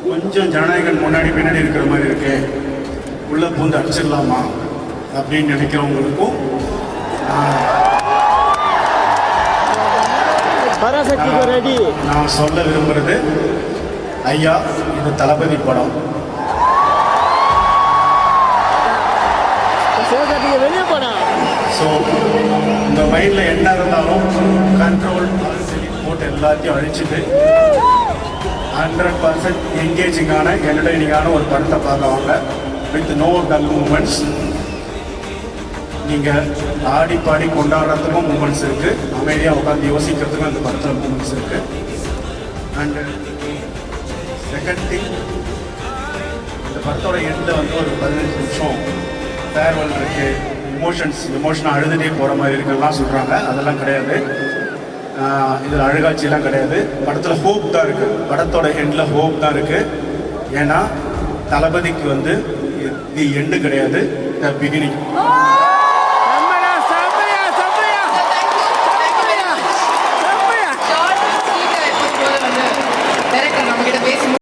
கொஞ்சம் ஜனநாயகன் முன்னாடி பின்னாடி இருக்கிற மாதிரி இருக்கு, உள்ள பூந்து அடிச்சிடலாமா அப்படின்னு நினைக்கிறவங்களுக்கும் நான் சொல்ல விரும்புறது, ஐயா இது தளபதி படம். ஸோ உங்கள் மைண்டில் என்ன இருந்தாலும் கண்ட்ரோல் போட்டு எல்லாத்தையும் அழிச்சிட்டு 100% என்கேஜிங்கான என்டர்டைனிங்கான ஒரு படத்தை பார்க்கவாங்க வித் நோ டல் மூமெண்ட்ஸ். நீங்கள் ஆடி பாடி கொண்டாடுறதுக்கும் மூமெண்ட்ஸ் இருக்குது, அமைதியாக உட்காந்து யோசிக்கிறதுக்கும் அந்த படத்தில் மூமெண்ட்ஸ் இருக்குது. அண்டு செகண்ட் திங், இந்த படத்தோட எண்டில் வந்து ஒரு 15 நிமிஷம் ஃபேர்வெல் இருக்குது, எமோஷனாக அழுதுகிட்டே போகிற மாதிரி இருக்குலாம் சொல்கிறாங்க. அதெல்லாம் கிடையாது, இதில் அழுகாட்சியெல்லாம் கிடையாது. படத்தில் ஹோப் தான் இருக்குது, படத்தோட எண்டில் ஹோப் தான் இருக்குது. ஏன்னா தளபதிக்கு வந்து தி எண்டு கிடையாது, த பிகினிங்.